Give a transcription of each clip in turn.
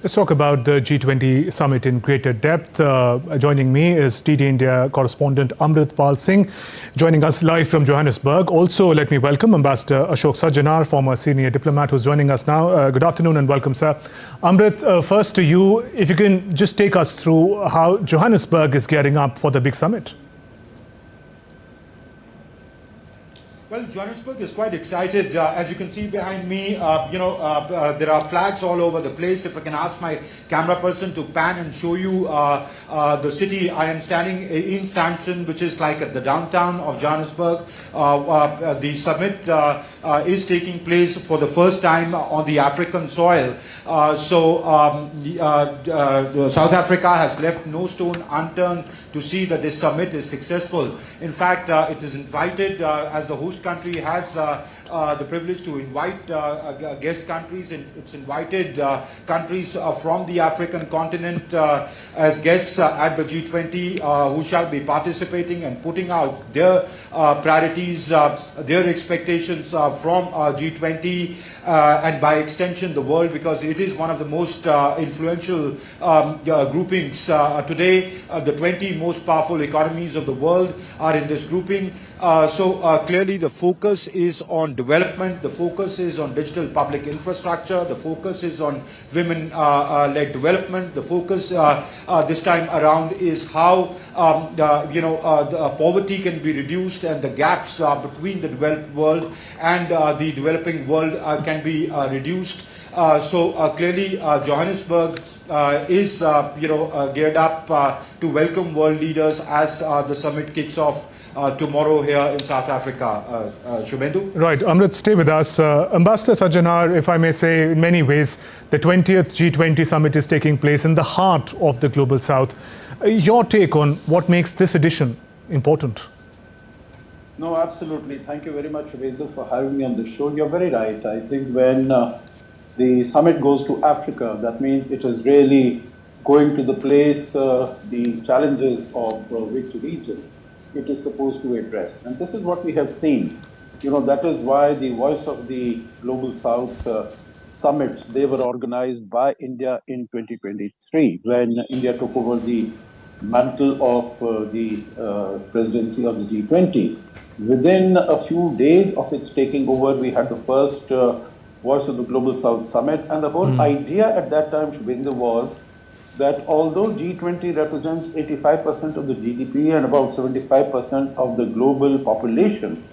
Let's talk about the G20 summit in greater depth. Joining me is TT India correspondent Amrit Pal Singh, joining us live from Johannesburg. Also, let me welcome Ambassador Ashok Sajjanar, former senior diplomat, who's joining us now. Good afternoon and welcome, sir. Amrit, first to you, if you can just take us through how Johannesburg is gearing up for the big summit. Well, Johannesburg is quite excited. As you can see behind me, there are flags all over the place. If I can ask my camera person to pan and show you the city. I am standing in Sandton, which is like at the downtown of Johannesburg. The summit is taking place for the first time on the African soil. South Africa has left no stone unturned to see that this summit is successful. In fact, it is invited, as the host country has the privilege to invite guest countries, and it's invited countries from the African continent as guests at the G20 who shall be participating and putting out their priorities, their expectations from G20 and by extension the world, because it is one of the most influential groupings today. The 20 most powerful economies of the world are in this grouping. Clearly the focus is on development, the focus is on digital public infrastructure, the focus is on women-led development, the focus this time around is how the poverty can be reduced and the gaps between the developed world and the developing world can be reduced. Clearly Johannesburg is geared up to welcome world leaders as the summit kicks off tomorrow here in South Africa. Shubhendu? Right, Amrit, stay with us. Ambassador Sajjanar, if I may say, in many ways, the 20th G20 summit is taking place in the heart of the Global South. Your take on what makes this edition important? No, absolutely. Thank you very much, Shubhendu, for having me on the show. You're very right. I think when the summit goes to Africa, that means it is really going to the place, the challenges of which region it is supposed to address. And this is what we have seen. That is why the Voice of the Global South summits, they were organized by India in 2023, when India took over the mantle of the presidency of the G20. Within a few days of its taking over, we had the first Voice of the Global South summit. And the whole idea at that time, Shubhendu, was that although G20 represents 85% of the GDP and about 75% of the global population,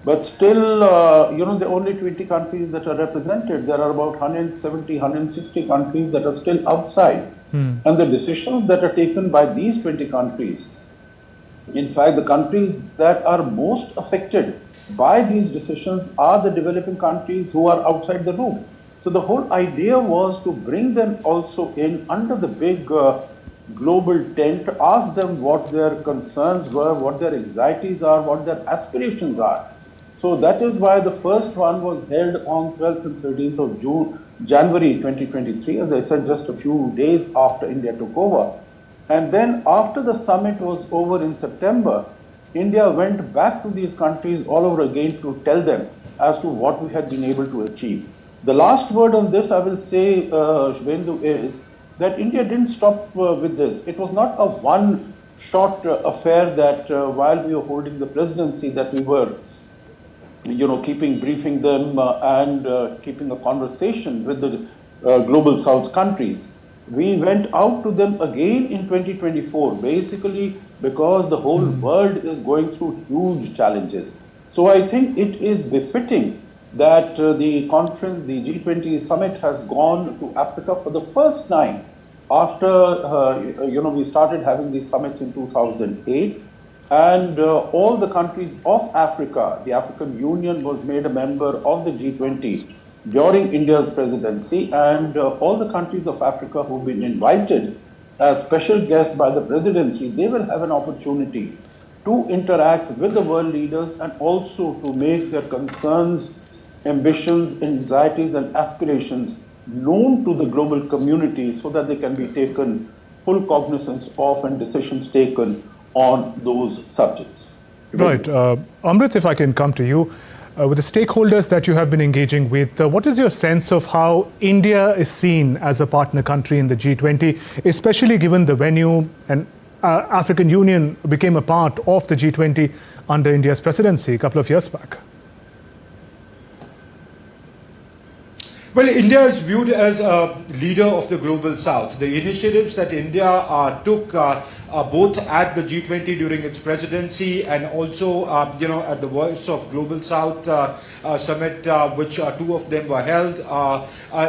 but still, there are only 20 countries that are represented. There are about 170, 160 countries that are still outside. And the decisions that are taken by these 20 countries, in fact, the countries that are most affected by these decisions are the developing countries who are outside the room. So the whole idea was to bring them also in under the big global tent, ask them what their concerns were, what their anxieties are, what their aspirations are. So that is why the first one was held on 12th and 13th of January 2023, as I said, just a few days after India took over. And then after the summit was over in September, India went back to these countries all over again to tell them as to what we had been able to achieve. The last word on this, I will say, Shubhendu, is that India didn't stop with this. It was not a one-shot affair that while we were holding the presidency that we were, briefing them and keeping a conversation with the Global South countries. We went out to them again in 2024, basically because the whole world is going through huge challenges. So I think it is befitting that the conference, the G20 summit, has gone to Africa for the first time after, we started having these summits in 2008. And all the countries of Africa, the African Union was made a member of the G20 during India's presidency, and all the countries of Africa who've been invited as special guests by the presidency, they will have an opportunity to interact with the world leaders and also to make their concerns, ambitions, anxieties and aspirations known to the global community so that they can be taken full cognizance of and decisions taken on those subjects. Right. Amrit, if I can come to you. with the stakeholders that you have been engaging with, what is your sense of how India is seen as a partner country in the G20, especially given the venue and African Union became a part of the G20 under India's presidency a couple of years back? Well, India is viewed as a leader of the global south. The initiatives that India took both at the G20 during its presidency and also, at the Voice of Global South summit, which two of them were held,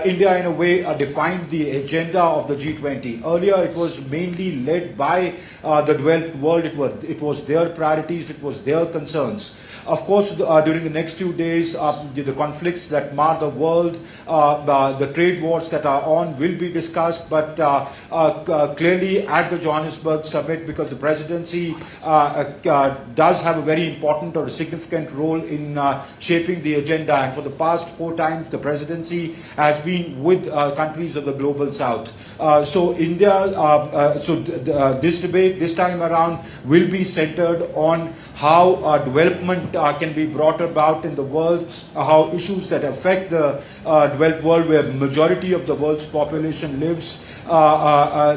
India in a way defined the agenda of the G20. Earlier, it was mainly led by the developed world. It was their priorities, it was their concerns. Of course, during the next 2 days, the conflicts that mar the world, the trade wars that are on will be discussed, but clearly at the Johannesburg summit, because the presidency does have a very important or a significant role in shaping the agenda, and for the past 4 times the presidency has been with countries of the global south. So this debate this time around will be centered on how development can be brought about in the world, how issues that affect the developed world, where majority of the world's population lives,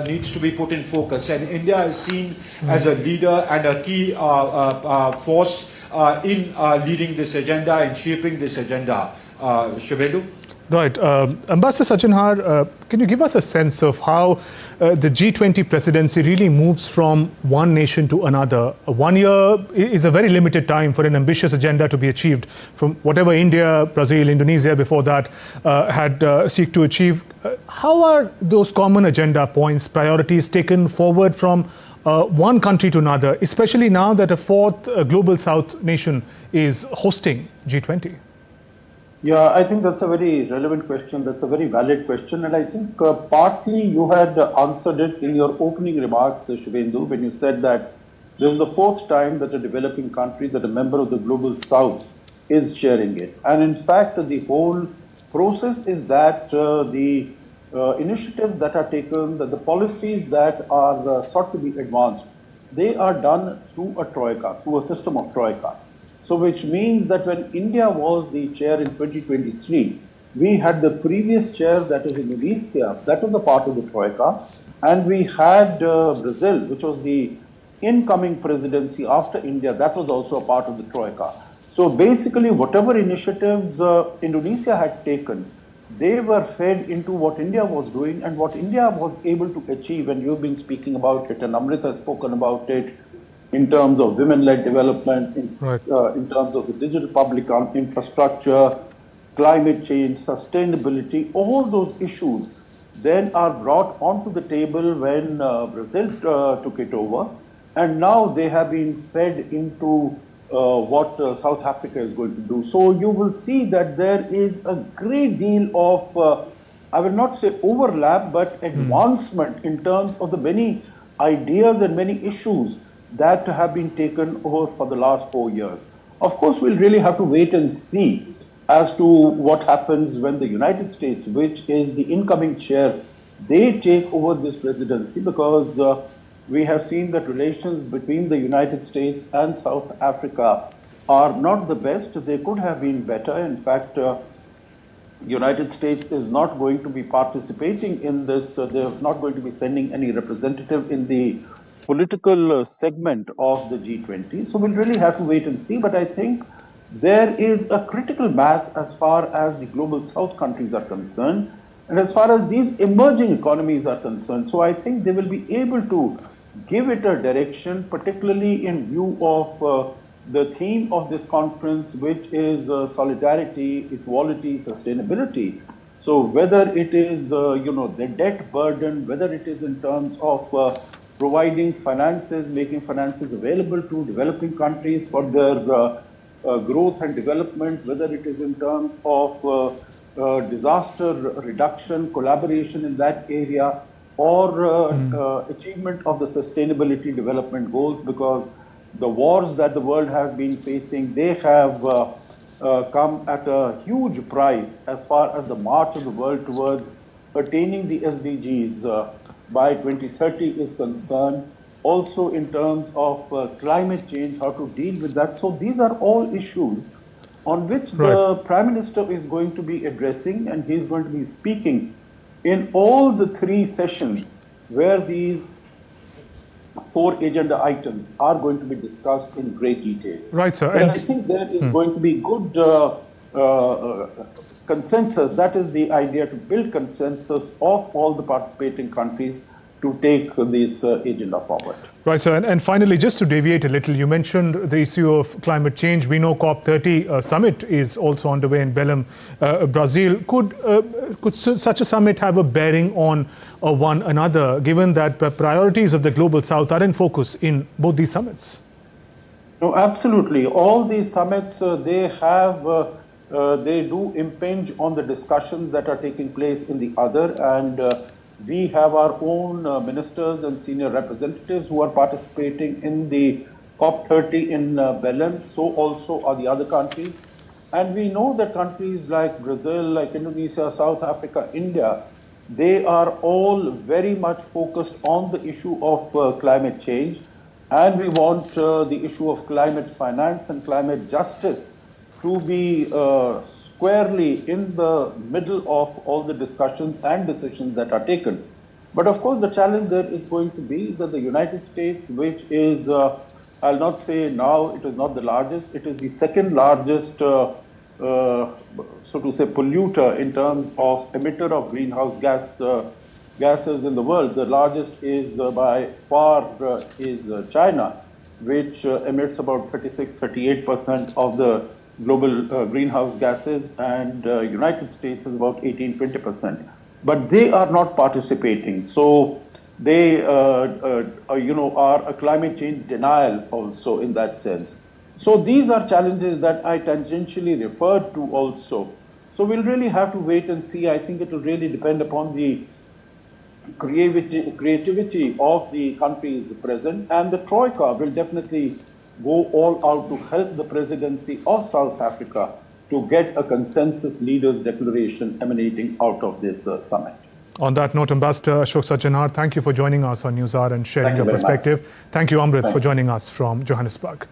needs to be put in focus. And India is seen as a leader and a key force in leading this agenda and shaping this agenda. Shubhendu? Right. Ambassador Sajanhar, can you give us a sense of how the G20 presidency really moves from one nation to another? 1 year is a very limited time for an ambitious agenda to be achieved from whatever India, Brazil, Indonesia before that had seek to achieve. How are those common agenda points, priorities taken forward from one country to another, especially now that a fourth global south nation is hosting G20? Yeah, I think that's a very relevant question. That's a very valid question. And I think partly you had answered it in your opening remarks, Shubhendu, when you said that this is the 4th time that a developing country, that a member of the Global South is chairing it. And in fact, the whole process is that the initiatives that are taken, that the policies that are sought to be advanced, they are done through a troika, through a system of troika. So which means that when India was the chair in 2023, we had the previous chair, that is Indonesia, that was a part of the troika, and we had Brazil, which was the incoming presidency after India, that was also a part of the troika. So basically whatever initiatives Indonesia had taken, they were fed into what India was doing and what India was able to achieve, and you've been speaking about it and Amrit has spoken about it, in terms of women-led development, in terms of the digital public infrastructure, climate change, sustainability, all those issues then are brought onto the table when Brazil took it over. And now they have been fed into what South Africa is going to do. So you will see that there is a great deal of, I will not say overlap, but advancement in terms of the many ideas and many issues that have been taken over for the last 4 years. Of course, we'll really have to wait and see as to what happens when the United States, which is the incoming chair, they take over this presidency, because we have seen that relations between the United States and South Africa are not the best. They could have been better. In fact, the United States is not going to be participating in this. They're not going to be sending any representative in the political segment of the G20. So we'll really have to wait and see. But I think there is a critical mass as far as the global south countries are concerned and as far as these emerging economies are concerned. So I think they will be able to give it a direction, particularly in view of the theme of this conference, which is solidarity, equality, sustainability. So whether it is, the debt burden, whether it is in terms of providing finances, making finances available to developing countries for their growth and development, whether it is in terms of disaster reduction, collaboration in that area, or achievement of the sustainability development goals, because the wars that the world has been facing, they have come at a huge price as far as the march of the world towards attaining the SDGs by 2030 is concerned. Also in terms of climate change, how to deal with that. So these are all issues on which the Prime Minister is going to be addressing, and he's going to be speaking in all the 3 sessions where these 4 agenda items are going to be discussed in great detail. Right, sir. And I think there is going to be good consensus. That is the idea, to build consensus of all the participating countries to take this agenda forward. Right, sir. And finally, just to deviate a little, you mentioned the issue of climate change. We know COP30 summit is also underway in Belém, Brazil. Could such a summit have a bearing on one another, given that the priorities of the global south are in focus in both these summits? No, absolutely. All these summits, they do impinge on the discussions that are taking place in the other, and we have our own ministers and senior representatives who are participating in the COP30 in Belém. So also are the other countries. And we know that countries like Brazil, like Indonesia, South Africa, India, they are all very much focused on the issue of climate change. And we want the issue of climate finance and climate justice to be squarely in the middle of all the discussions and decisions that are taken. But of course, the challenge there is going to be that the United States, which is, I'll not say now, it is not the largest, it is the second largest, so to say, polluter in terms of emitter of greenhouse gases in the world. The largest is by far is China, which emits about 36–38% of the global greenhouse gases, and United States is about 18–20%. But they are not participating. So they are a climate change denial also in that sense. So these are challenges that I tangentially referred to also. So we'll really have to wait and see. I think it will really depend upon the creativity of the countries present, and the Troika will definitely go all out to help the presidency of South Africa to get a consensus leaders declaration emanating out of this summit. On that note, Ambassador Ashok Sajjanar, thank you for joining us on News Hour and sharing your perspective. Thank you, Amrit, for joining us from Johannesburg.